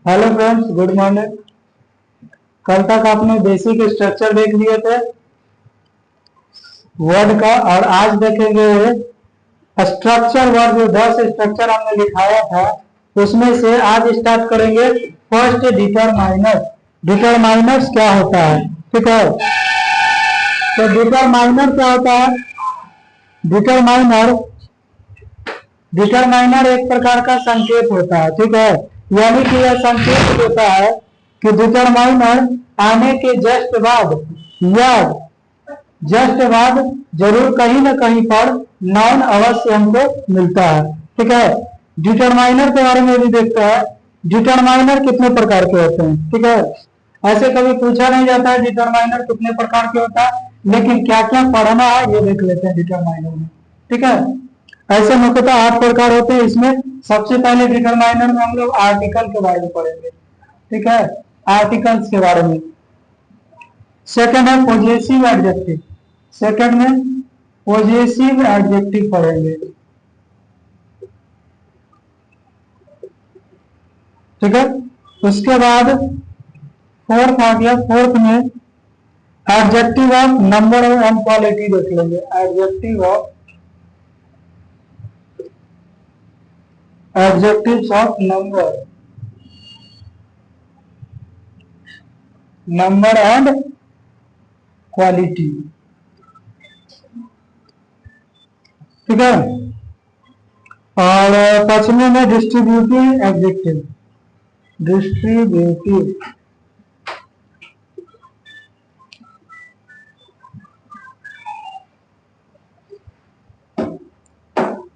Hello friends, good morning. कल तक आपने बेसिक स्ट्रक्चर देख लिए थे वर्ड का, और आज देखेंगे स्ट्रक्चर वर्ड। जो 10 स्ट्रक्चर हमने लिखाया था उसमें से आज स्टार्ट करेंगे फर्स्ट डिटरमाइनर। डिटरमाइनर्स क्या होता है, ठीक है। तो डिटरमाइनर क्या होता है? डिटरमाइनर डिटरमाइनर एक प्रकार का संकेत होता है, ठीक है। यानी कि यह संकेत देता है कि डिटरमाइनर आने के जस्ट बाद या जस्ट बाद जरूर कहीं ना कहीं पर नाउन अवश्य हमको मिलता है, ठीक है। डिटरमाइनर के बारे में भी देखते हैं। डिटरमाइनर कितने प्रकार के होते हैं, ठीक है। ऐसे कभी पूछा नहीं जाता है डिटरमाइनर कितने प्रकार के होता है, लेकिन क्या क्या पढ़ना है ये देख लेते हैं डिटरमाइनर में, ठीक है। ऐसे मुख्यतः 8 प्रकार होते हैं। इसमें सबसे पहले डिटरमाइनर में हम लोग आर्टिकल के बारे में पढ़ेंगे, ठीक है, आर्टिकल्स के बारे में। सेकंड है पॉजेसिव एडजेक्टिव। सेकंड में पॉजेसिव एडजेक्टिव पढ़ेंगे, ठीक है। उसके बाद फोर्थ आ गया। फोर्थ में adjective of number and quality देख लेंगे। Adjective of adjectives of number and quality, ठीक है। और पांचवें में distributive adjective. Distributive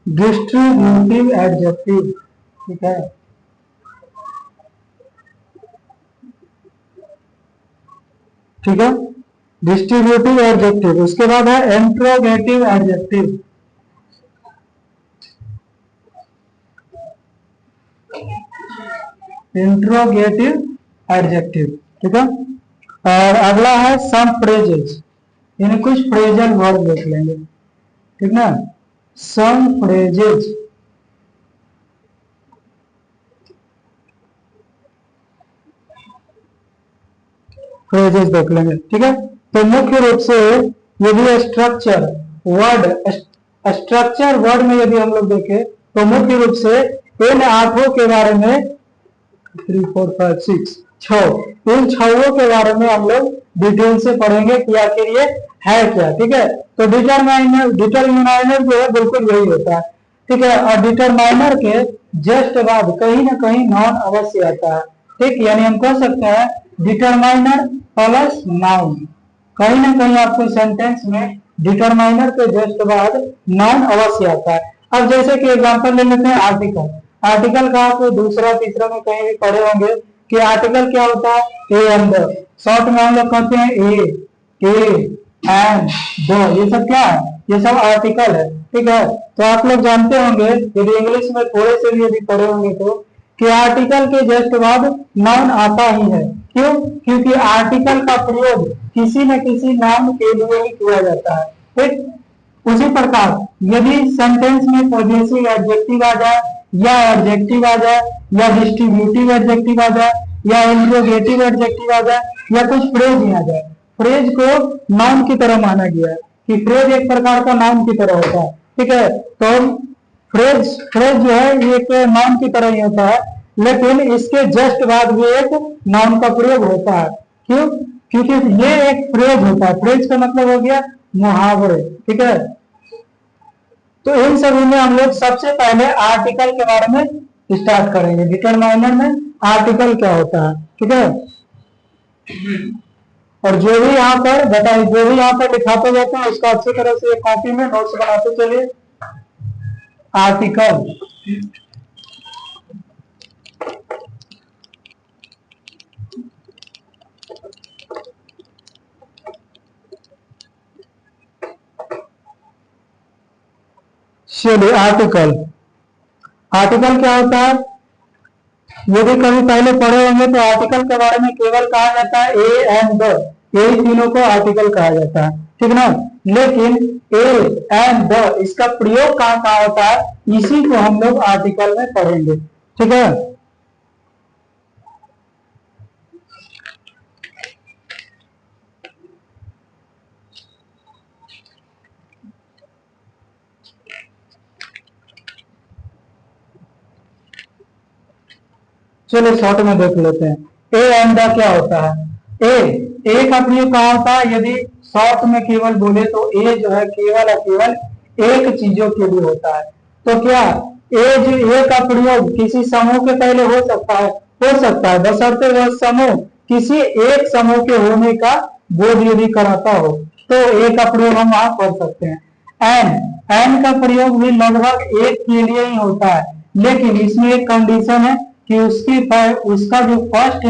distributive adjective, ठीक है। ठीक है, डिस्ट्रीब्यूटिव एडजेक्टिव। उसके बाद है इंट्रोगेटिव एडजेक्टिव। इंट्रोगेटिव एडजेक्टिव, ठीक है। और अगला है सम फ्रेजेस, यानी कुछ फ्रेजल वर्ड देख लेंगे, ठीक ना। सम फ्रेजेस, फ्रेजेस देख लेंगे, ठीक है। तो मुख्य रूप से यदि स्ट्रक्चर वर्ड में यदि हम लोग देखें तो मुख्य रूप से इन 8 के बारे में 3, 4, 5, 6 6 इन 6 के बारे में हम लोग डिटेल से पढ़ेंगे कि आखिर ये है क्या, ठीक है। तो डिटरमाइनर जो है बिल्कुल यही होता है, ठीक है। और डिटरमाइनर के जस्ट बाद कहीं ना कहीं नॉन अवश्य आता है, ठीक। यानी हम कह सकते हैं डिटरमाइनर प्लस नाउन। कहीं ना कहीं आपको सेंटेंस में डिटरमाइनर के जस्ट बाद नाउन अवश्य आता है। अब जैसे कि एग्जांपल ले लेते हैं आर्टिकल। आर्टिकल का आप दूसरा तीसरा में कहीं भी पढ़े होंगे कि आर्टिकल क्या होता है, ए एंड द। शॉर्ट में हम लोग कहते हैं ए एंड द, ये सब क्या है, ये सब आर्टिकल है, ठीक है। तो आप लोग जानते होंगे यदि इंग्लिश में थोड़े से भी यदि पढ़े होंगे तो कि आर्टिकल के जस्ट बाद नाउन आता ही है। क्यों? क्योंकि आर्टिकल का प्रयोग किसी न किसी नाउन के लिए ही किया जाता है, ठीक। उसी प्रकार यदि सेंटेंस में पॉजेसिव एडजेक्टिव आ जाए या एडजेक्टिव आ जाए या डिस्ट्रीब्यूटिव एडजेक्टिव आ जाए या इंट्रोगेटिव एडजेक्टिव आ जाए या कुछ फ्रेज ही आ जाए, फ्रेज को नाउन की तरह माना गया है कि फ्रेज एक प्रकार का नाउन की तरह होता है, ठीक है। तो फ्रेज फ्रेज जो है ये एक नाउन की तरह ही होता है, लेकिन इसके जस्ट बाद भी एक नाउन का प्रयोग होता है। क्यों? क्योंकि ये एक फ्रेज होता है। फ्रेज का मतलब हो गया मुहावरे, ठीक है। तो इन सभी में हम लोग सबसे पहले आर्टिकल के बारे में स्टार्ट करेंगे। डिटरमाइनर में आर्टिकल क्या होता है, ठीक है। और जो भी यहाँ पर बताइए, जो भी यहाँ पर लिखाते जाते हैं उसका अच्छी तरह से कॉपी में नोट्स बनाते चलिए। आर्टिकल, चलिए आर्टिकल। आर्टिकल क्या होता है? यदि कभी पहले पढ़े होंगे तो आर्टिकल के बारे में केवल कहा जाता है ए एंड द, यही तीनों को आर्टिकल कहा जाता है, ठीक ना। लेकिन ए एंड द इसका प्रयोग कहाँ कहाँ होता है, इसी को हम लोग आर्टिकल में पढ़ेंगे, ठीक है। चलो शॉर्ट में देख लेते हैं। ए एंड द क्या होता है? ए का प्रयोग कहाँ होता है? यदि शॉर्ट में केवल बोले तो ए जो है केवल और केवल एक चीजों के लिए होता है। तो क्या ए का प्रयोग किसी समूह के पहले हो सकता है? हो सकता है, बशर्ते वह समूह किसी एक समूह के होने का बोध यदि कराता हो तो ए का प्रयोग हम वहां कर सकते हैं। एन का प्रयोग भी लगभग एक के लिए ही होता है, लेकिन इसमें एक कंडीशन है कि उसका जो फर्स्ट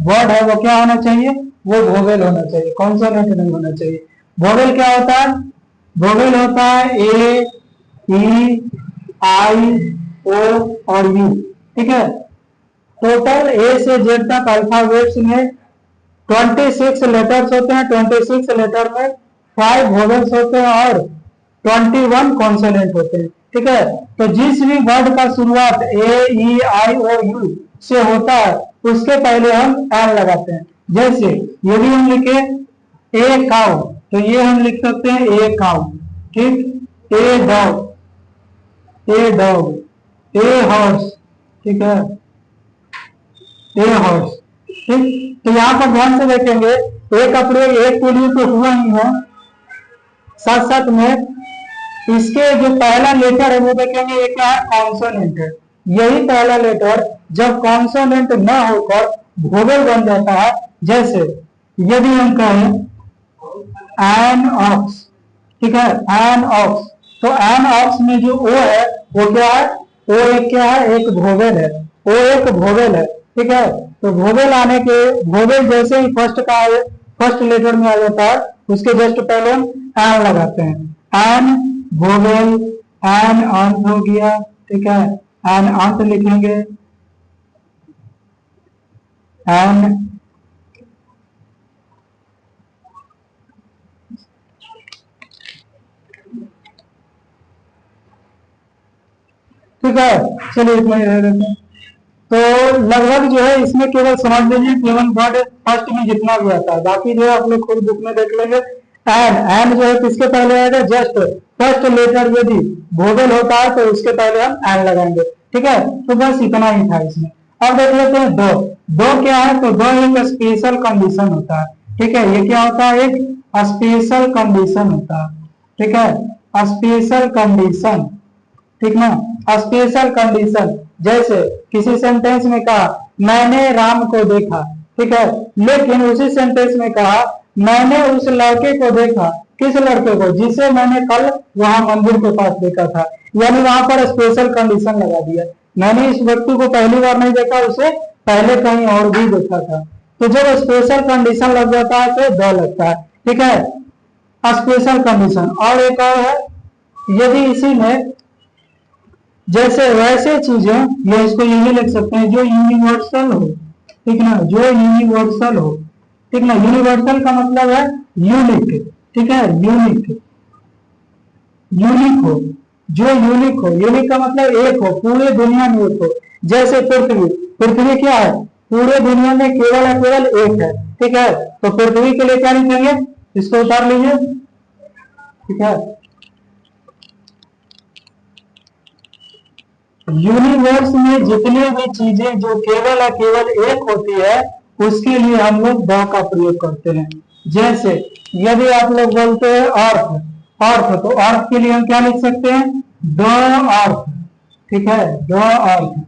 वर्ड है वो क्या होना चाहिए? वो वोवेल होना चाहिए, कॉन्सोनेंट नहीं होना चाहिए। वोवेल क्या होता है? वोवेल होता है ए, ई, आई, ओ और यू। ठीक है, टोटल ए से जेड तक अल्फाबेट्स में 26 लेटर्स होते हैं। 26 लेटर में 5 वोवेल्स होते हैं और 21 कॉन्सोनेंट होते हैं। ठीक है, तो जिस भी वर्ड का शुरुआत ए, ई, आई, ओ, यू से होता है उसके पहले हम एन लगाते हैं। जैसे यदि हम लिखे ए काउ तो ये हम लिख सकते हैं ए काउ। ठीक, a dog, a dog, a horse. ठीक है, ए हॉर्स। ठीक, तो यहाँ पर ध्यान से देखेंगे ए का प्रयोग एक के लिए तो हुआ ही है, साथ साथ में इसके जो पहला लेटर है वो देखेंगे ये क्या है? कॉन्सोनेंट है। यही पहला लेटर जब कॉन्सोनेंट न होकर वोवेल बन जाता है, जैसे यदि हम कहें एन ऑक्स। ठीक है, एन ऑक्स, तो एन ऑक्स में जो ओ है वो क्या है? ओ एक क्या है? एक वोवेल है। ओ एक वोवेल है। ठीक है, तो वोवेल आने के वोवेल जैसे ही फर्स्ट लेटर में आ जाता है उसके जस्ट पहले हम एन लगाते हैं। एन वोवेल, एन अंत हो गया। ठीक है, एन अंत लिखेंगे, एन ठीक है। चलिए इतना ही रह देते हैं। तो लगभग जो है इसमें केवल समझ लीजिए केवल वर्ड फर्स्ट में जितना भी आता है, बाकी जो है आप लोग खुद बुक में देख लेंगे। एन जो है किसके पहले आएगा? जस्ट फर्स्ट लेटर यदि वोवेल होता है तो उसके पहले हम एन लगाएंगे। ठीक है, तो बस इतना ही था इसमें। अब देख लेते हैं दो। दो क्या है? तो दो एक स्पेशल कंडीशन होता है। ठीक है, ये क्या होता है? एक स्पेशल कंडीशन होता है। ठीक है, स्पेशल कंडीशन। ठीक ना, स्पेशल कंडीशन। जैसे किसी सेंटेंस में कहा मैंने राम को देखा। ठीक है, लेकिन उसी सेंटेंस में कहा मैंने उस लड़के को देखा। किस लड़के को? जिसे मैंने कल वहां मंदिर के पास देखा था। यानी वहां पर स्पेशल कंडीशन लगा दिया। मैंने इस व्यक्ति को पहली बार नहीं देखा, उसे पहले कहीं और भी देखा था। तो जब स्पेशल कंडीशन लग जाता है तो द लगता है। ठीक है, स्पेशल कंडीशन। और एक और है, यदि इसी में जैसे वैसे चीजें, या इसको यही लिख सकते हैं जो यूनिवर्सल हो। ठीक ना, जो यूनिवर्सल हो। ठीक ना, यूनिवर्सल का मतलब है यूनिक। ठीक है, यूनिक, यूनिक हो, जो यूनिक हो। यूनिक का मतलब एक हो, पूरे दुनिया में एक हो। जैसे पृथ्वी, पृथ्वी क्या है? पूरे दुनिया में केवल और केवल एक है। ठीक है, तो पृथ्वी के लिए क्या लिखेंगे? इसको उतार लीजिए। ठीक है, यूनिवर्स में जितनी भी चीजें जो केवल और केवल एक होती है उसके लिए हम लोग द का प्रयोग करते हैं। जैसे यदि आप लोग बोलते हैं अर्थ, अर्थ, तो अर्थ के लिए हम क्या लिख सकते हैं? The earth. ठीक है, द अर्थ।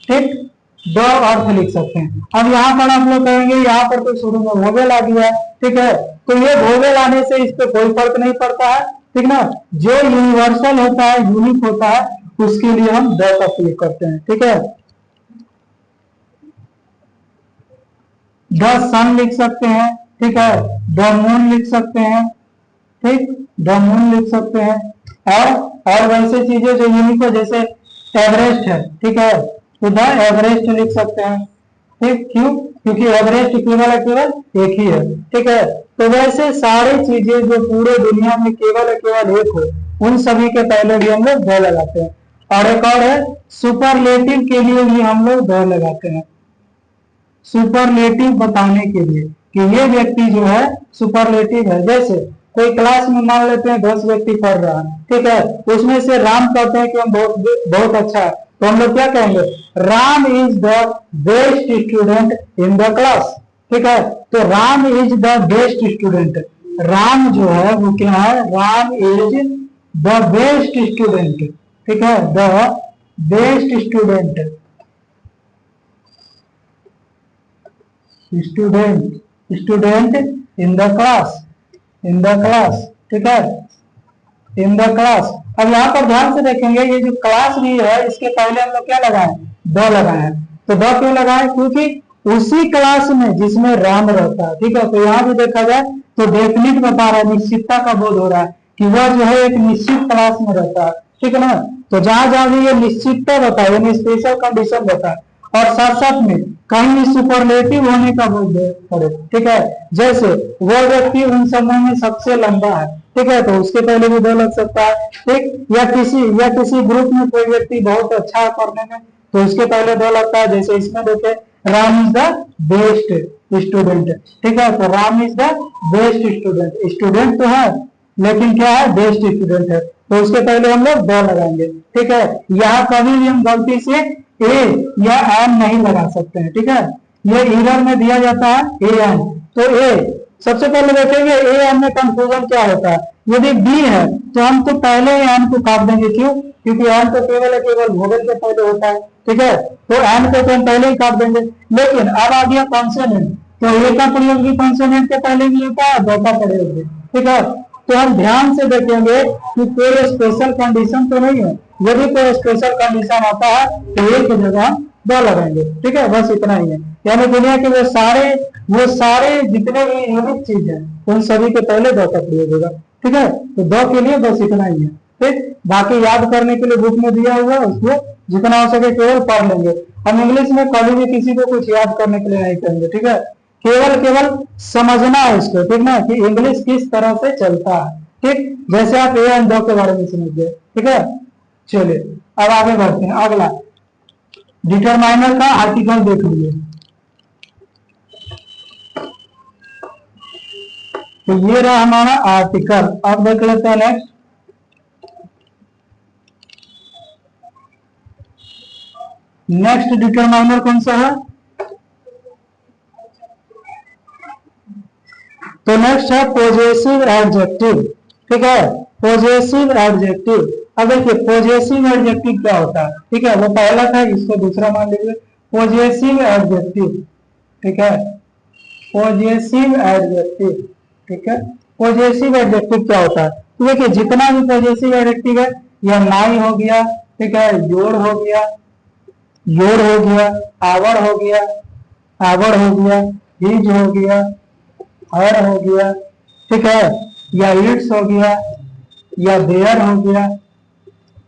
ठीक, द अर्थ लिख सकते हैं। अब यहाँ पर आप लोग कहेंगे यहाँ पर तो शुरू में वोवेल आ गया है। ठीक है, तो ये वोवेल आने से इस पर कोई फर्क नहीं पड़ता है। ठीक ना, जो यूनिवर्सल होता है, यूनिक होता है, उसके लिए हम द का प्रयोग करते हैं। ठीक है, द सन लिख सकते हैं। ठीक है, द मून लिख सकते हैं। ठीक, द मून लिख सकते हैं। और वैसे चीजें जो यूनिक हो, जैसे एवरेस्ट है। ठीक है, तो द एवरेस्ट लिख सकते हैं। ठीक, क्यों? क्योंकि एवरेस्ट केवल केवल एक ही है। ठीक है, तो वैसे सारी चीजें जो पूरे दुनिया में केवल केवल एक हो उन सभी के पहले भी हम लोग द लगाते हैं। और एक और है सुपरलेटिव के लिए भी हम लोग द लगाते हैं। सुपरलेटिव बताने के लिए कि ये व्यक्ति जो है सुपरलेटिव है। जैसे कोई क्लास में मान लेते हैं 10 व्यक्ति पढ़ रहा है। ठीक है, उसमें से राम कहते हैं कि हम बहुत बहुत अच्छा है, तो हम लोग क्या कहेंगे, Ram is the best student in the class. ठीक है, तो Ram is the best student, Ram जो है वो क्या है, Ram is the best student. ठीक है, the best student, student in the class, in the class. ठीक है, इन द क्लास। अब यहाँ पर ध्यान से देखेंगे, ये जो क्लास भी है इसके पहले हम लोग क्या लगाए, द लगाए हैं। तो द क्यों लगाए, क्योंकि उसी क्लास में जिसमें राम रहता है। ठीक है, तो यहाँ भी देखा जाए तो डेफिनिट बता रहा है, निश्चितता का बोध हो रहा है कि वह जो है एक निश्चित क्लास में रहता है। ठीक है ना, तो जहां जहां भी ये निश्चितता बताए, यानी स्पेशल कंडीशन बताए, और साथ साथ में कहीं सुपरलेटिव होने का बोध पड़े। ठीक है, जैसे वह व्यक्ति उन समूह में सबसे लंबा है। ठीक है, तो उसके पहले भी दो लग सकता है। ठीक, या किसी ग्रुप में कोई व्यक्ति बहुत अच्छा है पढ़ने में, तो उसके पहले दो लगता है। जैसे इसमें देखे, Ram is the best student. ठीक है, तो Ram is the best student, student तो है लेकिन क्या है, बेस्ट स्टूडेंट है, तो उसके पहले हम लोग दो लगाएंगे। ठीक है, यहाँ कभी भी हम गलती से ए या एन नहीं लगा सकते हैं। ठीक है, ये इरर में दिया जाता है ए एन, तो ए सबसे पहले देखेंगे ए एन में कंफ्यूजन क्या होता है। यदि बी है तो हम तो पहले ही एन को काट देंगे, क्यों, क्योंकि एन तो केवल वोवेल के पहले होता है। ठीक है, तो एन को तो हम पहले ही काट देंगे। लेकिन अब आ गया कॉन्सोनेंट, तो ए का प्रयोग भी कॉन्सोनेंट के पहले भी होता है, दो का प्रयोग भी। ठीक है, तो हम ध्यान से देखेंगे कि कोई स्पेशल कंडीशन तो नहीं है। यदि कोई स्पेशल कंडीशन आता है तो एक की जगह दो लगाएंगे। ठीक है, बस इतना ही है। यानी दुनिया के वो सारे जितने भी यूनिक चीज है उन सभी के पहले दो का प्रयोग होगा। ठीक है, तो दो के लिए बस इतना ही है। ठीक, बाकी याद करने के लिए बुक में दिया हुआ है, उसको जितना हो सके केवल पढ़ लेंगे। हम इंग्लिश में कभी भी किसी को कुछ याद करने के लिए नहीं कहेंगे। ठीक है, केवल समझना है इसको। ठीक ना, कि इंग्लिश किस तरह से चलता है। ठीक, जैसे आप ए एंड दो के बारे में समझ गए। ठीक है, चलिए अब आगे बढ़ते हैं। अगला डिटरमाइनर का आर्टिकल देख लीजिए। तो ये रहा हमारा आर्टिकल। अब देख लेते हैं नेक्स्ट। नेक्स्ट डिटरमाइनर कौन सा है, तो नेक्स्ट है पॉजेसिव एडजेक्टिव। ठीक है, पॉजेसिव एडजेक्टिव। अब देखिए पॉजेसिव एडजेक्टिव क्या होता है। ठीक है, वो पहला था, इसको दूसरा मान लीजिए, पॉजेसिव एडजेक्टिव। ठीक है, पॉजेसिव एडजेक्टिव। ठीक है, पॉजेसिव एडजेक्टिव क्या होता है, तो देखिए जितना भी पॉजेसिव एडजेक्टिव है, या नाई हो गया, ठीक है, योर हो गया, आवर हो गया, हिज हो गया, हर हो गया, ठीक है, या इट्स हो गया, या देयर हो गया।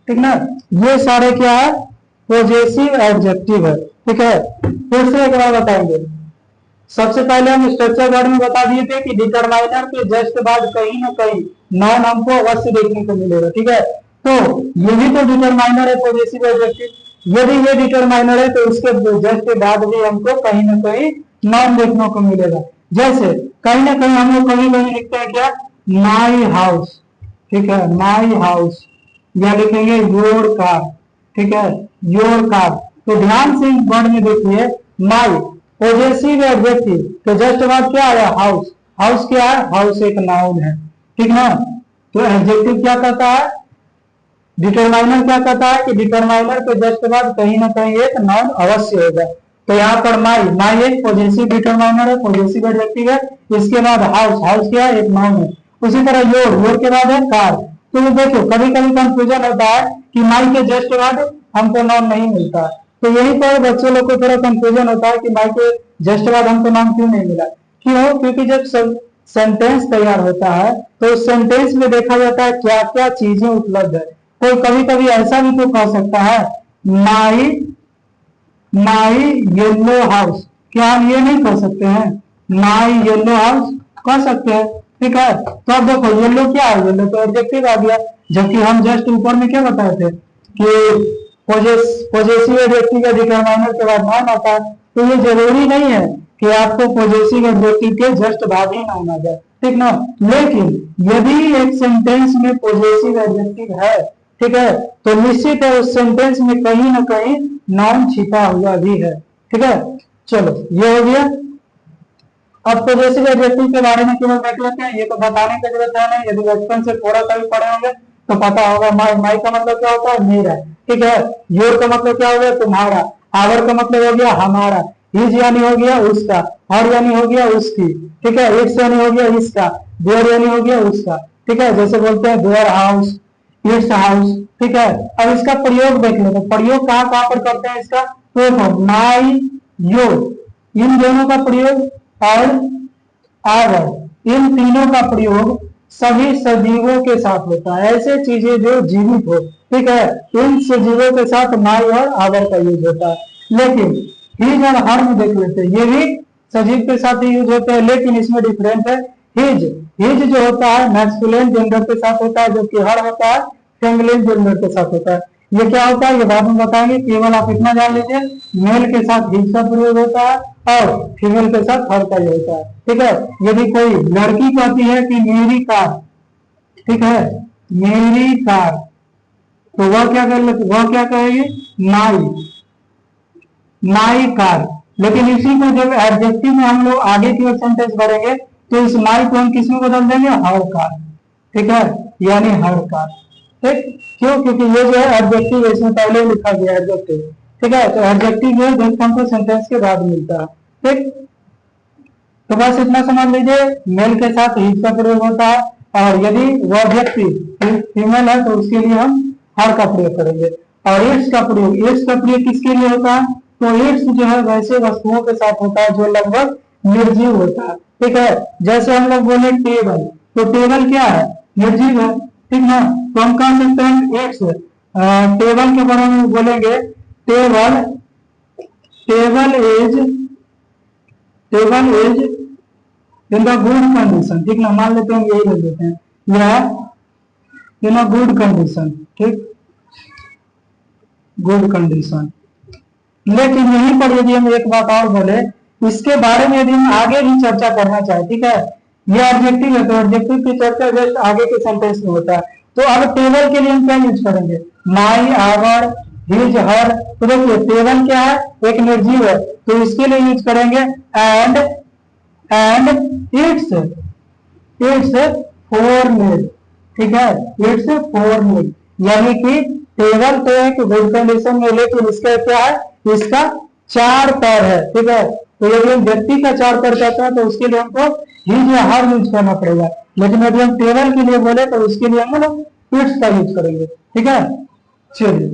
ठीक ना, ये सारे क्या है, पॉजेसिव एडजेक्टिव है। ठीक है, फिर से एक बार बताएंगे। सबसे पहले हम स्ट्रक्चर वर्ड में बता दिए थे कि डिटरमाइनर के जस्ट बाद कहीं ना कहीं नाउन हमको अवश्य देखने को मिलेगा। ठीक है, तो ये भी तो डिटरमाइनर है, पॉजेसिव एडजेक्टिव। यदि ये डिटरमाइनर है तो इसके जस्ट के बाद भी हमको कहीं ना कहीं नाउन देखने को मिलेगा। जैसे कहीं ना कहीं हम लोग कभी कभी लिखते हैं क्या, माई हाउस। ठीक है, माई हाउस, या लिखेंगे योर कार। ठीक है, योर कार। तो ध्यान से इस वर्ड में देखिए, माई पॉजेसिव एडजेक्टिव, तो जस्ट बाद क्या आया, हाउस। हाउस क्या है, हाउस एक नाउन है। ठीक ना, तो एडजेक्टिव क्या कहता है, डिटरमाइनर क्या कहता है कि डिटरमाइनर के जस्ट बाद कहीं ना कहीं एक नाउन अवश्य होगा। तो यहाँ पर माई एक पॉजेसिव डिटरमाइनर है, पॉजेसिव एडजेक्टिव है। इसके बाद हाउस क्या है, एक नाउन है। उसी तरह योर के बाद है कार। तो देखो कभी कभी कंफ्यूजन होता है कि माई के जस्ट बाद हमको नाउन नहीं मिलता, तो यही पर बच्चे लोग को थोड़ा कंफ्यूजन होता है कि माई के जस्ट बाद हमको नाउन क्यों नहीं मिला। क्यों, क्योंकि जब सेंटेंस तैयार होता है तो उस सेंटेंस में देखा जाता है क्या क्या चीजें उपलब्ध है। तो कभी कभी ऐसा भी तो कह सकता है, माई येलो हाउस, क्या हम ये नहीं कह सकते हैं, माई येलो हाउस कह सकते हैं। ठीक है, तो अब देखो येलो क्या है, येलो तो एडजेक्टिव आ गया, जबकि हम जस्ट ऊपर में क्या बताए थे कि पॉजेसिव एडजेक्टिव का डिटरमाइनर के बाद नाउन आता है। तो ये जरूरी नहीं है कि आपको पॉजेसिव एडजेक्टिव के जस्ट बाद ही नाउन आ जाए। ठीक ना, लेकिन यदि एक सेंटेंस में पॉजेसिव एडजेक्टिव है, ठीक है, तो निश्चित है उस सेंटेंस में कहीं ना कहीं नाउन छिपा हुआ भी है। ठीक है, चलो ये हो गया। अब पॉजेसिव एडजेक्टिव के बारे में केवल देख लेते हैं, ये तो बताने की जरूरत है नहीं, यदि बचपन से थोड़ा सा भी पढ़े होंगे तो पता होगा। माई का मतलब क्या होता है, मेरा। ठीक है, योर का मतलब क्या हो गया, तुम्हारा। आवर का मतलब हो गया हमारा। हिज यानी हो गया उसका। हर यानी हो गया उसकी। ठीक है, इट्स यानी हो गया इसका। देयर यानी हो गया उसका। ठीक है, जैसे बोलते हैं देयर हाउस, इट्स हाउस। ठीक है, अब इसका प्रयोग देख लेते हैं, प्रयोग कहाँ कहाँ पर करते हैं इसका, तो माई, योर, इन दोनों का प्रयोग और आवर, इन तीनों का प्रयोग सभी सजीवों के साथ होता है, ऐसे चीजें जो जीवित हो। ठीक है, इन सजीवों के साथ माई और आवर का यूज होता है। लेकिन हिज और हर में देख लेते हैं, ये भी सजीव के साथ ही यूज होते हैं, लेकिन इसमें डिफरेंट है। हिज हिज जो होता है मैस्कुलिन जेंडर के साथ होता है, जबकि हर होता है फेमिनिन जेंडर के साथ होता है। ये क्या होता है ये बाद में बताएंगे, केवल आप इतना जान लीजिए मेल के साथ हिज का प्रयोग होता है और फीमेल के साथ हर का ही होता है। ठीक है, यदि कोई लड़की कहती है कि मेरी कार, ठीक है, मेरी कार, तो वह क्या कर लेते, वह क्या कहेगी, माई, माई कार। लेकिन इसी को जब एडजेक्टिव में हम लोग आगे की ओर सेंटेंस बढ़ेंगे तो इस माई को हम किस में बदल देंगे, हर कार। ठीक है, यानी हर कार। ठीक, क्यों, क्योंकि ये जो है एडजेक्टिव इसमें पहले ही लिखा गया एडजेक्टिव। ठीक है, तो एडजेक्टिव जो है जस्ट हमको सेंटेंस के बाद मिलता है। ठीक, तो बस इतना समझ लीजिए, मेल के साथ हिज का प्रयोग होता है, और यदि वह व्यक्ति फीमेल है तो उसके लिए हम हर का प्रयोग करेंगे। और इट्स का प्रयोग, इट्स का प्रयोग किसके लिए होता है, तो इट्स जो है वैसे वस्तुओं के साथ होता है जो लगभग निर्जीव होता है। ठीक है, जैसे हम लोग बोले टेबल, तो टेबल क्या है, निर्जीव है। ठीक ना, तो हम कह सकते हैं इट्स, टेबल के बारे में बोलेंगे, table, table is, table is in the good condition. ठीक ना, मान लेते हैं यही लिख देते हैं, यह इन अ गुड कंडीशन। ठीक, गुड कंडीशन। लेकिन यहीं पर यदि हम एक बात और बोले, इसके बारे में यदि हम आगे भी चर्चा करना चाहे, ठीक है, ये ऑब्जेक्टिव है तो ऑब्जेक्टिव की चर्चा जस्ट आगे के सेंटेंस में होता है। तो अब टेबल के लिए हम क्या यूज करेंगे, माई, आवर, हिज, हर। तो देखिए टेबल क्या है, एक निर्जीव है, तो इसके लिए यूज करेंगे and it's, it's four lead. ठीक है, इट्स फोर लीड, यानी कि टेबल तो एक गुड कंडीशन में, लेकिन इसका क्या है, इसका चार पैर है। ठीक है, तो यदि हम व्यक्ति का चार पैर कहते हैं तो उसके लिए हमको हिज या हर यूज करना पड़ेगा, लेकिन यदि हम टेबल के लिए बोले तो उसके लिए हम लोग इट्स का यूज करेंगे। ठीक है, चलिए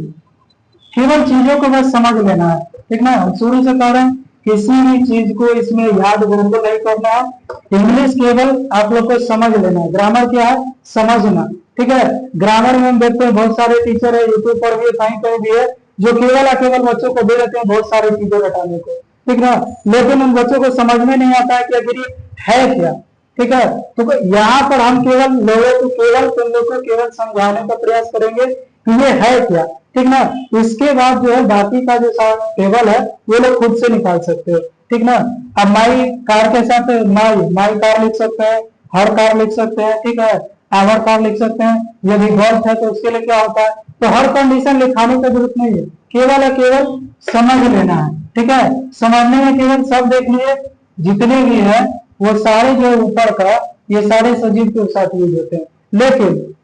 केवल चीजों को बस समझ लेना है। ठीक ना, हम शुरू से कह रहे हैं किसी भी चीज को इसमें याद बिल्कुल नहीं करना है, इंग्लिश केवल आप लोग को समझ लेना है। ग्रामर क्या है, समझना। ठीक है, ग्रामर में हम देखते हैं बहुत सारे टीचर है, यूट्यूब पर भी कहीं कहीं भी है, जो केवल बच्चों को दे देते हैं बहुत सारी चीजें बताने को। ठीक ना, लेकिन उन बच्चों को समझ में नहीं आता है कि आखिर ये है क्या। ठीक है, तो यहाँ पर हम केवल लोगों को, केवल तुम लोग को केवल समझाने का प्रयास करेंगे कि ये है क्या। ठीक ना, इसके बाद जो है बाकी का जो टेबल है वो लोग खुद से निकाल सकते हो। ठीक ना, अब माई कार के साथ माई कार लिख सकते हैं, हर कार लिख सकते हैं। ठीक है, आवर कार लिख सकते हैं। यदि वर्ब है तो उसके लिए क्या होता है, तो हर कंडीशन लिखाने की जरूरत नहीं है, केवल है केवल समझ लेना है। ठीक है, समझने में केवल सब देख लिए, जितने भी है वो सारे जो ऊपर का, ये सारे सजीव के साथ यूज होते हैं, लेकिन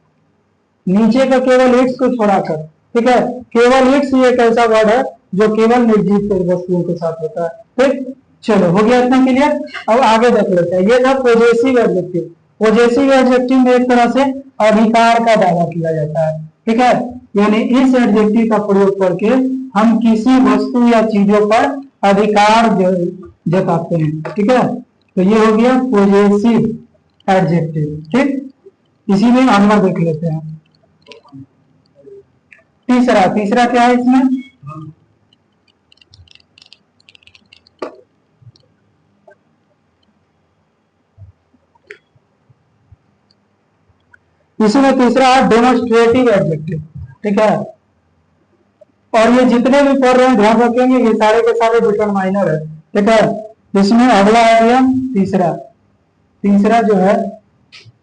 नीचे का केवल इट्स को छोड़ाकर। ठीक है, केवल इट्स एक ऐसा वर्ड है जो केवल निर्जीव वस्तुओं के साथ होता है। ठीक, चलो हो गया इतना क्लियर। अब आगे देख लेते हैं, ये था पॉजेसिव एडजेक्टिव। पॉजेसिव एडजेक्टिव में एक तरह से अधिकार का दावा किया जाता है। ठीक है, यानी इस एडजेक्टिव का प्रयोग करके हम किसी वस्तु या चीजों पर अधिकार जताते हैं। ठीक है, तो ये हो गया पॉजेसिव एडजेक्टिव। ठीक, इसी में अगला देख लेते हैं, तीसरा। तीसरा क्या है इसमें, इसमें तीसरा है डेमोन्स्ट्रेटिव एडजेक्टिव। ठीक है, और ये जितने भी पढ़ रहे हैं ध्यान रखेंगे ये सारे के सारे डिटरमाइनर है। ठीक है, इसमें अगला आ गया तीसरा। तीसरा जो है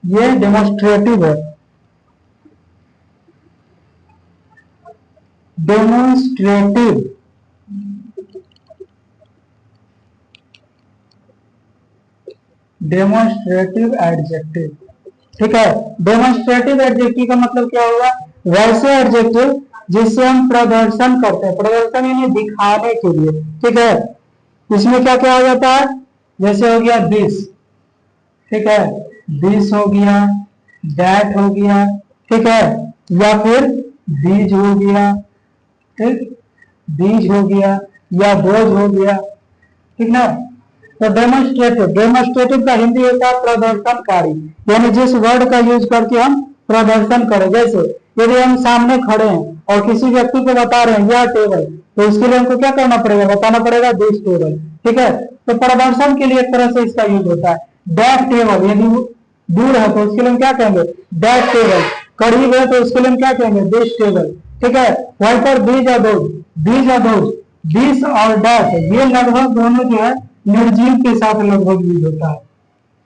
ये डेमोन्स्ट्रेटिव है। Demonstrative demonstrative adjective. ठीक है, डेमोन्स्ट्रेटिव एडजेक्टिव का मतलब क्या होगा? वैसे एडजेक्टिव जिससे हम प्रदर्शन करते हैं, प्रदर्शन यानी दिखाने के लिए। ठीक है, इसमें क्या क्या आ जाता है? जैसे हो गया दिस, ठीक है, दिस हो गया, दैट हो गया, ठीक है, या फिर दीज हो गया, ठीक, दीज हो गया या दोज हो गया, ठीक ना। तो डेमोन्स्ट्रेटिव का हिंदी होता है प्रदर्शनकारी, यानी जिस वर्ड का यूज करके हम प्रदर्शन करें। जैसे यदि हम सामने खड़े हैं और किसी व्यक्ति को बता रहे हैं यह टेबल, तो इसके लिए हमको क्या करना पड़ेगा? बताना पड़ेगा दिस टेबल। ठीक है, तो प्रदर्शन के लिए एक तरह से इसका यूज होता है। दैट टेबल, यदि दूर है तो उसके लिए हम क्या कहेंगे? That table. करीब है तो उसके लिए हम क्या कहेंगे? This table. ठीक है, वहीं पर दीज और दोज, दीज और दोज, दिस और दैट, ये लगभग दोनों जो है निर्जीव के साथ लगभग यूज होता है।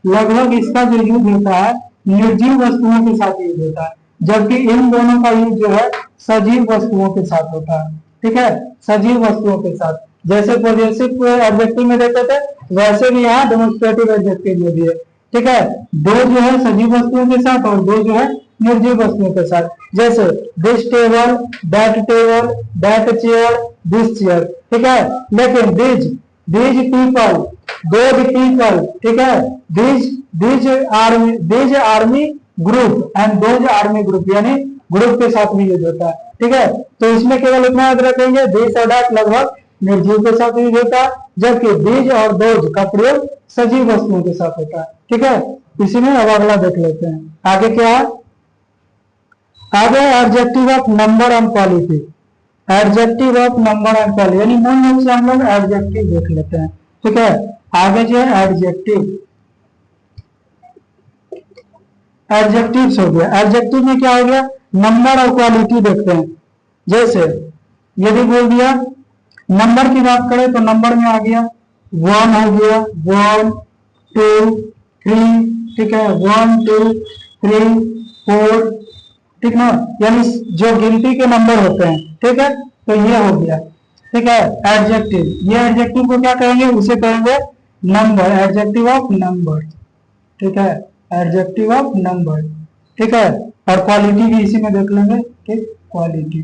लगभग इसका जो यूज होता है निर्जीव वस्तुओं के साथ यूज होता है, जबकि इन दोनों का यूज जो है सजीव वस्तुओं के साथ होता है। ठीक है, सजीव वस्तुओं के साथ। जैसे पॉजिटिव एडजेक्टिव में देते थे, वैसे भी यहाँ डेमोन्स्ट्रेटिव एडजेक्टिव में भी है। ठीक है, दो जो है सजीव वस्तुओं के साथ और दो जो है निर्जीव वस्तुओं के साथ। जैसे this table, that chair, this chair. ठीक है, लेकिन दीज पीपल, दोज पीपल, ठीक है, these army group and those army group, यानी ग्रुप के साथ भी यूज होता है। ठीक है, तो इसमें केवल इतना याद रखेंगे, दिस और दैट लगभग निर्जीव के साथ यूज होता है, जबकि दीज और दोज का प्रयोग सजीव वस्तुओं के साथ होता है। ठीक है, इसी में अब अगला देख लेते हैं। आगे क्या है? आगे adjective of number and quality. Adjective of number and quality, यानी मूल रूप से हम लोग एडजेक्टिव देख लेते हैं। ठीक है, आगे जो है एडजेक्टिव, एडजेक्टिव्स हो गया। एडजेक्टिव में क्या हो गया? नंबर और क्वालिटी देखते हैं। जैसे यदि बोल दिया, नंबर की बात करें तो नंबर में आ गया 1 हो गया, 1 2 3, ठीक है, 1 2 3 4, ठीक ना, यानी जो गिनती के नंबर होते हैं। ठीक है, तो ये हो गया। ठीक है, एडजेक्टिव, ये एडजेक्टिव को क्या कहेंगे? उसे कहेंगे नंबर, एडजेक्टिव ऑफ नंबर। ठीक है, एडजेक्टिव ऑफ नंबर। ठीक है, और क्वालिटी भी इसी में देख लेंगे। ठीक, क्वालिटी।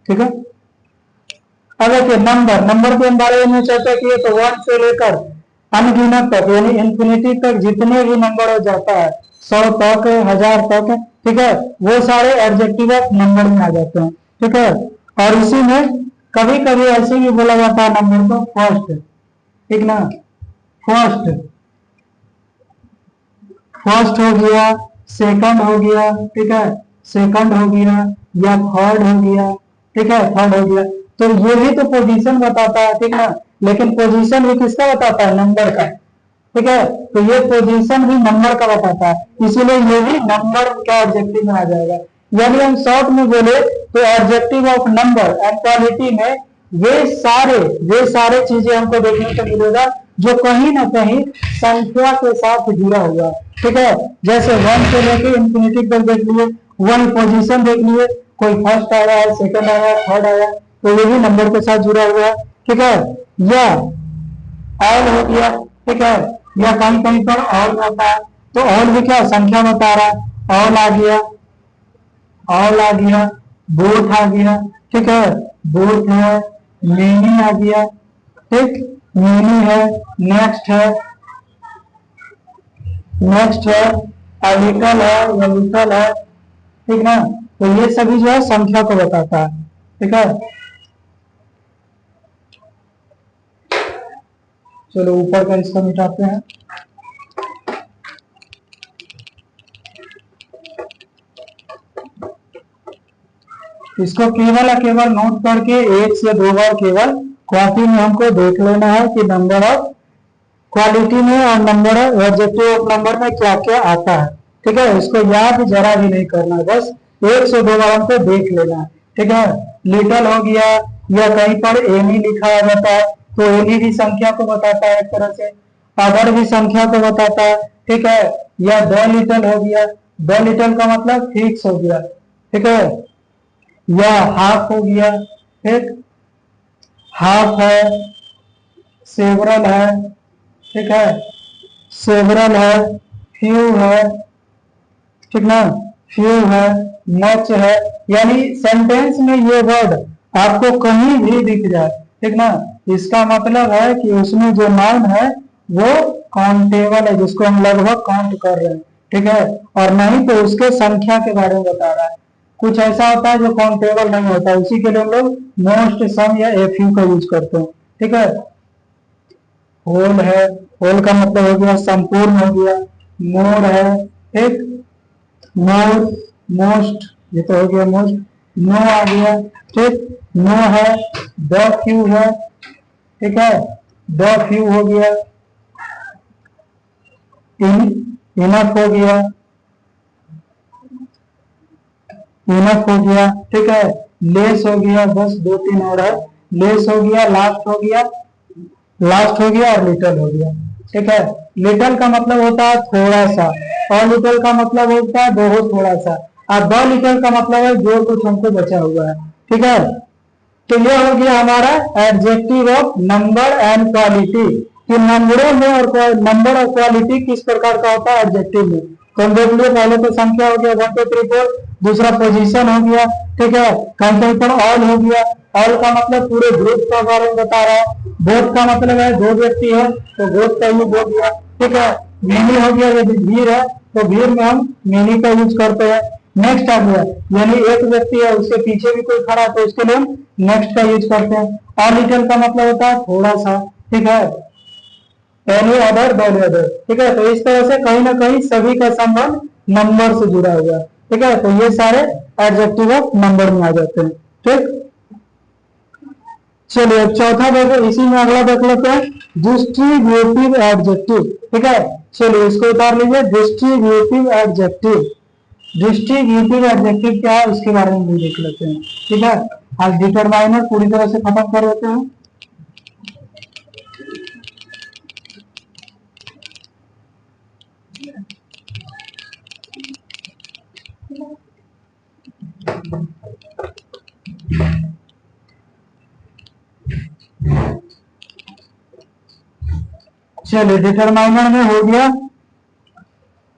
ठीक है, अब देखिए नंबर, नंबर के बारे में चर्चा की तो 1 से लेकर अनगिनत तक, यानी इंफिनिटी तक जितने भी नंबर हो जाता है, 100 तक, 1000 तक, ठीक है, वो सारे एडजेक्टिव ऑफ नंबर में आ जाते हैं। ठीक है, और इसी में कभी कभी ऐसे भी बोला जाता है नंबर को फर्स्ट। ठीक ना, फर्स्ट, फर्स्ट हो गया, सेकंड हो गया, ठीक है, सेकंड हो गया या थर्ड हो गया। ठीक है, थर्ड हो गया, तो ये भी तो पोजीशन बताता है। ठीक ना, लेकिन पोजीशन भी किसका बताता है? नंबर का। ठीक है, तो ये पोजीशन भी नंबर का बताता है, इसीलिए ये भी नंबर का एडजेक्टिव में आ जाएगा। यानी हम शॉर्ट में बोले तो adjective of number and quality में वे सारे चीजें हमको देखने को मिलेगा जो कहीं ना कहीं संख्या के साथ जुड़ा हुआ है। ठीक है, जैसे 1 से लेके इंफिनिटी तक देख लिए, 1 पोजीशन देख लिए, कोई फर्स्ट आया है, सेकंड आया है, थर्ड आया, तो ये भी नंबर के साथ जुड़ा हुआ है। ठीक है, या ऑल हो गया। ठीक है, या कहीं कहीं पर ऑल होता है, तो ऑल भी क्या संख्या बता रहा है, ऑल आ गया, ऑल आ गया, बोथ आ गया। ठीक है, बोथ है, मेनी आ गया, ठीक, मेनी है, नेक्स्ट है, नेक्स्ट है, लिटल है या लिटल है। ठीक ना, तो ये सभी जो है संख्या को बताता है। ठीक है, चलो ऊपर का इसको मिटाते हैं। इसको केवल नोट करके 1 से 2 बार केवल कॉपी में हमको देख लेना है कि नंबर ऑफ क्वालिटी में और नंबर एडजेक्टिव ऑफ नंबर में क्या क्या आता है। ठीक है, इसको याद जरा भी नहीं करना, बस 1 से 2 बार हमको देख लेना है। ठीक है, लिटल हो गया, या कहीं पर एनी लिखा आ जाता है, तो एनी भी संख्या को बताता है एक तरह से, अदर भी संख्या को बताता है। ठीक है, या द लिटल हो गया, द लिटल का मतलब फिक्स हो गया, ठीक है, या हाफ हो गया, ठीक, हाफ है, सेवरल है, ठीक है, सेवरल है, फ्यू है, ठीक ना, फ्यू है, मच है। यानी सेंटेंस में ये वर्ड आपको कहीं भी दिख जाए, ठीक ना, इसका मतलब है कि उसमें जो नाउन है वो काउंटेबल है, जिसको हम लगभग काउंट कर रहे हैं, ठीक है, और नहीं तो उसके संख्या के बारे में बता रहा है। कुछ ऐसा होता है जो काउंटेबल नहीं होता, उसी के लिए हम लोग मोस्ट, सम या ए फ्यू का यूज करते हैं, ठीक है। होल है, होल का मतलब हो गया संपूर्ण हो गया, मोर है, ठीक, मोर, मोस्ट, ये तो हो गया मोस्ट, नो आ गया, ठीक, नो है, द फ्यू है, ठीक है, द फ्यू हो गया, इनफ हो गया, इनफ हो गया, ठीक है, लेस हो गया, बस दो तीन और है, लेस हो गया, लास्ट हो गया, लास्ट हो गया, और लिटल हो गया, ठीक है। लिटल का मतलब होता है थोड़ा सा, और लिटल का मतलब होता है बहुत थोड़ा सा, और द लिटल का मतलब है जो कुछ हमको बचा हुआ है, ठीक है। तो ये हो गया हमारा adjective of number and quality, कि नंबरों में और नंबर और क्वालिटी किस प्रकार का होता है एडजेक्टिव में। तो हम देख लिए, पहले तो संख्या हो गया 1 2 3 4, दूसरा पोजीशन हो गया, ठीक है, कहीं पर ऑल हो गया, ऑल का मतलब पूरे ग्रुप का बारे में बता रहा है, बोथ का मतलब है दो व्यक्ति है तो बोथ का यूज हो गया, ठीक है, मेनी हो गया, यदि भीड़ है तो भीड़ में हम मेनी का यूज करते हैं। नेक्स्ट आ गया, यानी एक व्यक्ति है उसके पीछे भी कोई खड़ा है तो उसके लिए हम नेक्स्ट का यूज करते हैं। और लिटिल का मतलब होता है थोड़ा सा, ठीक है, एनी अदर देन अदर, ठीक है। तो इस तरह से कहीं ना कहीं सभी का संबंध नंबर से जुड़ा हुआ है, ठीक है। तो ये सारे एडजेक्टिव ऑफ नंबर में आ जाते हैं, ठीक। चलिए चौथा देखो, इसी में अगला देख लेते हैं, डिस्ट्रीब्यूटिव एडजेक्टिव, ठीक है। चलिए इसको उतार लीजिए, डिस्ट्रीब्यूटिव एडजेक्टिव। डिस्ट्रीब्यूटिव एडजेक्टिव क्या है इसके बारे में भी देख लेते हैं, ठीक है। आज डिटरमाइनर पूरी तरह से खत्म कर देते हैं। चलिए डिटरमाइनर में हो गया,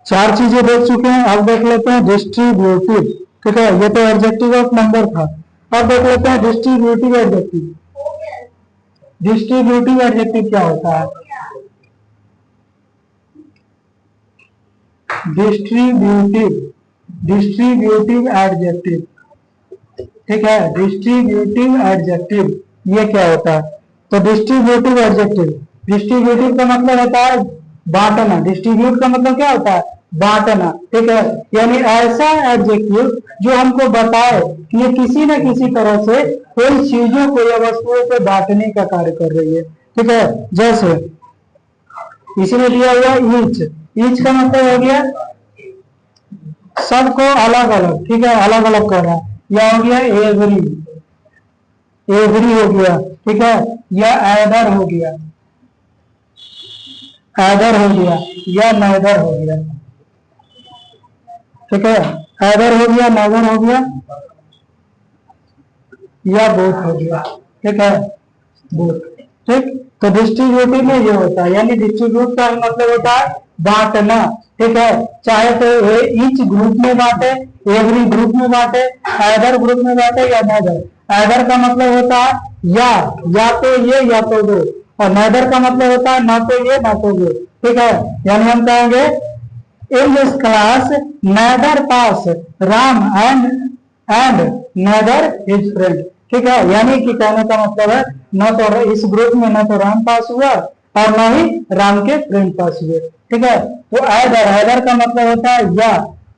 चार चीजें देख चुके हैं, अब देख लेते हैं डिस्ट्रीब्यूटिव, ठीक है। ये तो एडजेक्टिव ऑफ नंबर था, अब देख लेते हैं डिस्ट्रीब्यूटिव एडजेक्टिव। डिस्ट्रीब्यूटिव एडजेक्टिव क्या होता है? डिस्ट्रीब्यूटिव, डिस्ट्रीब्यूटिव एडजेक्टिव, ठीक है, डिस्ट्रीब्यूटिव एडजेक्टिव ये क्या होता है? तो डिस्ट्रीब्यूटिव एडजेक्टिव, डिस्ट्रीब्यूटिव का मतलब होता है बांटना, डिस्ट्रीब्यूट का मतलब क्या होता है? बांटना, ठीक है। यानी ऐसा एडजेक्टिव जो हमको बताए कि ये किसी न किसी तरह से कोई चीजों को या वस्तुओं को बांटने का कार्य कर रही है, ठीक है। जैसे इसमें दिया हुआ ईच, ईच का मतलब हो गया सबको अलग अलग, ठीक है, अलग अलग कर रहा है। या हो गया एवरी, एवरी हो गया, ठीक है, या एडर हो गया, एडर हो गया, या नैदर हो गया, ठीक है, एडर हो गया, नैदर हो गया, या बोथ हो गया, ठीक है, बोथ, ठीक। तो डिस्ट्रीब्यूटिव में ये होता है, यानी डिस्ट्रीब्यूट का मतलब होता है बांटना, ठीक है। चाहे तो ईच ग्रुप में बांटे, एवरी ग्रुप में बांटे, एडर ग्रुप में बांटे, या नैदर। एडर का मतलब होता है या तो ये या तो वो, और नैदर का मतलब होता है ना तो ये ना तो वो, ठीक है। यानी हम कहेंगे in this class neither pass Ram and neither his friend, ठीक है। यानी कि कहने का मतलब है न तो इस ग्रुप में न तो राम पास हुआ और न ही राम के फ्रेंड पास हुए, ठीक है। तो एडर, एडर का मतलब होता है या,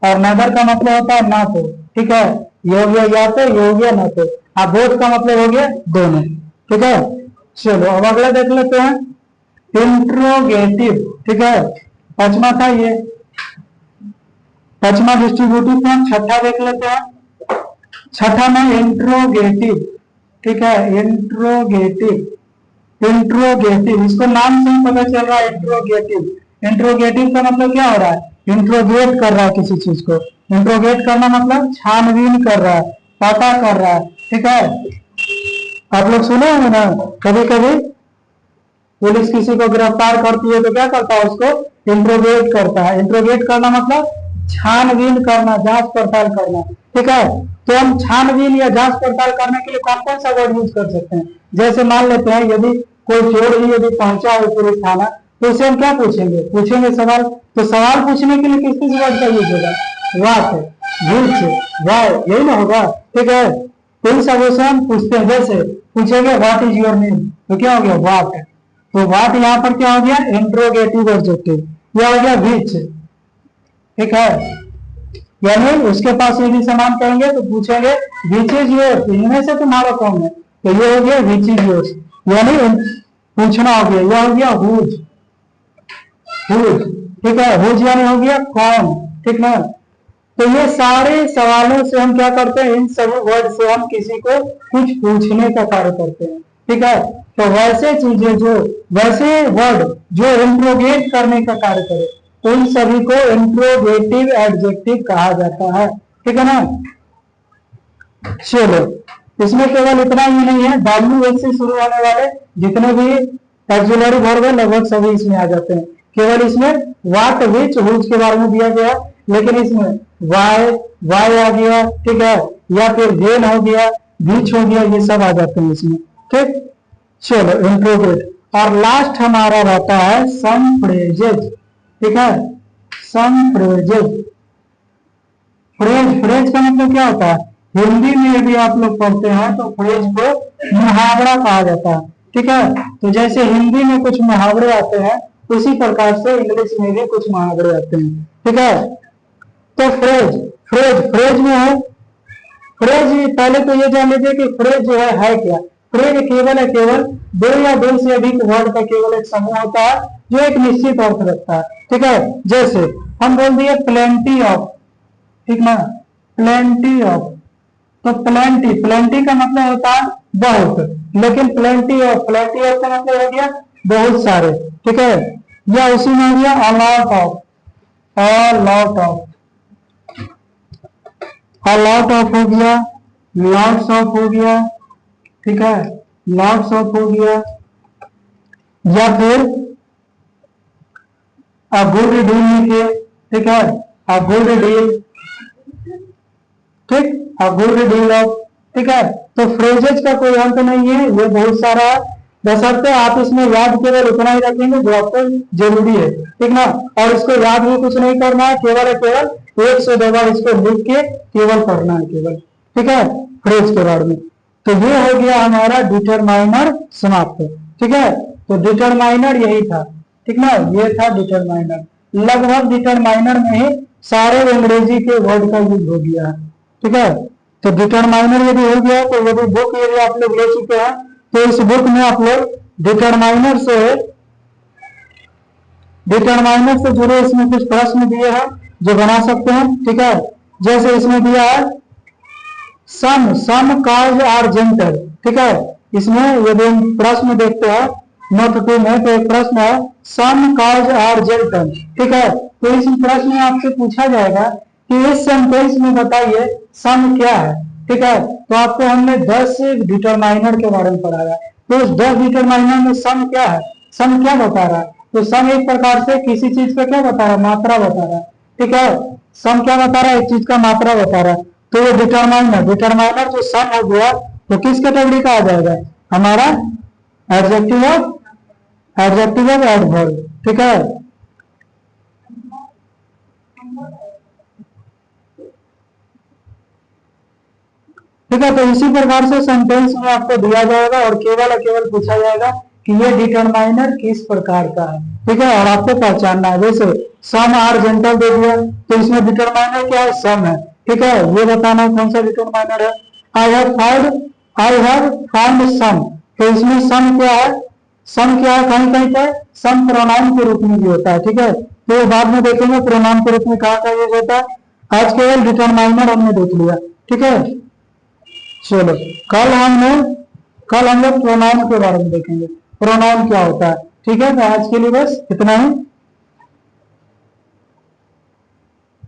और नैदर का मतलब होता है ना तो, ठीक है। ये हो गया या तो, ये हो गया ना तो, अब बोथ का मतलब हो गया दोनों, ठीक है। चलो अब अगला देख लेते हैं, इंट्रोगेटिव, ठीक है। पांचवा था ये, पांचवा डिस्ट्रीब्यूटिव था। छठा देख लेते हैं, छठा में इंट्रोगेटिव, ठीक है, इंट्रोगेटिव, इंट्रोगेटिव, इसको नाम से ही पता चल रहा है इंट्रोगेटिव। इंट्रोगेटिव का मतलब क्या हो रहा है? इंट्रोगेट कर रहा है किसी चीज को, इंट्रोगेट करना मतलब छानबीन कर रहा है, पता कर रहा है, ठीक है। आप लोग सुने होंगे ना, कभी कभी पुलिस किसी को गिरफ्तार करती है तो क्या करता है, उसको इंट्रोगेट करता है। इंट्रोगेट करना मतलब छानबीन करना, जांच पड़ताल करना, ठीक है। तो हम छानबीन या जांच पड़ताल करने के लिए कौन कौन सा वर्ड यूज कर सकते हैं? जैसे मान लेते हैं यदि कोई चोर ही यदि पहुंचा हो पुलिस थाना, तो उसे हम क्या पूछेंगे? पूछेंगे सवाल। तो सवाल पूछने के लिए किस किस वर्ड का यूज होगा? व्हाट, व्हिच, व्हाई, यही ना होगा, ठीक है। तो इन सबों से हम पूछते हैं। जैसे पूछेंगे व्हाट इज योर नेम, तो क्या हो गया? व्हाट। तो व्हाट यहाँ पर क्या हो गया? Interrogative adjective. यह हो गया व्हिच, ठीक है। यानी उसके पास यदि सामान कहेंगे तो पूछेंगे विच इज योर्स, इनमें से तुम्हारा कौन है? तो ये हो गया विच इज योर्स, यानी पूछना हो गया। यह हो गया हुज, हुज, ठीक है। हुज यानी हो गया कौन, ठीक ना। तो ये सारे सवालों से हम क्या करते हैं? इन सभी वर्ड से हम किसी को कुछ पूछने का कार्य करते हैं, ठीक है। तो वैसे चीजें जो, वैसे वर्ड जो इंट्रोगेट करने का कार्य करे, तो इन सभी को इंट्रोगेटिव एडजेक्टिव कहा जाता है, ठीक है ना। चलो, इसमें केवल इतना ही नहीं है, डब्ल्यू से शुरू होने वाले जितने भी ऑक्सिलरी वर्ब है लगभग सभी इसमें आ जाते हैं। केवल इसमें व्हाट, व्हिच, हुज के बारे में दिया गया, लेकिन इसमें वाई, वाई आ गया, ठीक है, या फिर वेन हो गया, विच हो गया, ये सब आ जाते हैं इसमें, ठीक। चलो, इंट्रोगेट। और लास्ट हमारा रहता है सम फ्रेजेज, ठीक है। सम फ्रेजेज, फ्रेज, फ्रेज का मतलब क्या होता है? हिंदी में यदि आप लोग पढ़ते हैं तो फ्रेज को मुहावरा कहा जाता है, ठीक है। तो जैसे हिंदी में कुछ मुहावरे आते हैं, उसी प्रकार से इंग्लिश में भी कुछ मुहावरे आते हैं, ठीक है। तो फ्रेज, फ्रेज, फ्रेज में है, फ्रेज पहले तो ये जान लीजिए कि फ्रेज जो है क्या? फ्रेज केवल है केवल दो या दो से अधिक वर्ड का केवल एक समूह होता है जो एक निश्चित अर्थ रखता है, ठीक है। जैसे हम बोल दिए प्लेंटी ऑफ, ठीक ना, प्लेंटी ऑफ। तो प्लेंटी, प्लेंटी का मतलब होता है बहुत, लेकिन प्लेंटी ऑफ, प्लेंटी ऑफ का मतलब हो गया बहुत सारे, ठीक है। या उसी में हो गया a lot of, a lot of, a lot of हो गया, लॉट्स ऑफ हो गया, ठीक है, लॉट्स ऑफ हो गया। या फिर अ गुड डील लिखिए, ठीक है, अ गुड डील, ठीक, अ गुड डील ऑफ, ठीक है। तो फ्रेजेज का कोई अंत नहीं है, ये बहुत सारा है, बशर्ते आप इसमें याद केवल उतना ही रखेंगे जो आपको जरूरी है, ठीक ना। और इसको याद भी कुछ नहीं करना है, केवल केवल एक से दो बार इसको लिख के केवल पढ़ना है केवल, ठीक है, फ्रेज के बारे में। तो ये हो गया हमारा डिटरमाइनर समाप्त, ठीक है। तो डिटरमाइनर यही था, ठीक ना, ये था डिटरमाइनर। लगभग डिटरमाइनर में ही सारे अंग्रेजी के वर्ड का यूज हो गया है, ठीक है। तो डिटरमाइनर यदि हो गया, तो यदि बुक यदि आप लोग ले चुके हैं, तो इस बुक में आप लोग डिटरमाइनर से जुड़े इसमें कुछ प्रश्न दिए हैं जो बना सकते हैं, ठीक है। जैसे इसमें दिया है सम, सम काज आर जेंटल, ठीक है। इसमें यदि हम प्रश्न देखते हैं नोट 2 में, तो एक प्रश्न है सम काज आर जेंटल, ठीक है। तो इस प्रश्न में आपसे पूछा जाएगा कि इस सेंटेंस में बताइए सम क्या है, ठीक है। तो आपको हमने 10 डिटरमाइनर के बारे में पढ़ाया, तो उस 10 डिटरमाइनर में सम क्या है, सम क्या बता रहा है? तो सम एक प्रकार से किसी चीज का क्या बता रहा है? मात्रा बता रहा है, ठीक है। सम क्या बता रहा है? एक चीज का मात्रा बता रहा है। तो ये डिटरमाइनर, डिटरमाइनर जो सम हो गया तो किस कैटेगरी का आ जाएगा? हमारा adjective of, adjective of adverb, ठीक है। ठीक है, तो इसी प्रकार से सेंटेंस में आपको दिया जाएगा और केवल पूछा जाएगा कि ये डिटरमाइनर किस प्रकार का है, ठीक है, और आपको पहचानना है। जैसे सम आर जेंटल दे दिया, तो इसमें डिटरमाइनर क्या है? सम है, ठीक है। ये बताना कौन सा डिटरमाइनर है। I have found, I have found some, तो इसमें सम क्या है? सम क्या है? कहीं कहीं पर सम प्रोनाउन के रूप में भी होता है, ठीक है। तो बाद में देखेंगे प्रोनाउन के रूप में कहाँ का यूज होता है। आज केवल डिटरमाइनर हमने देख लिया, ठीक है। चलो, कल हम लोग प्रोनाउन के बारे में देखेंगे, प्रोनाउन क्या होता है, ठीक है। तो आज के लिए बस इतना ही।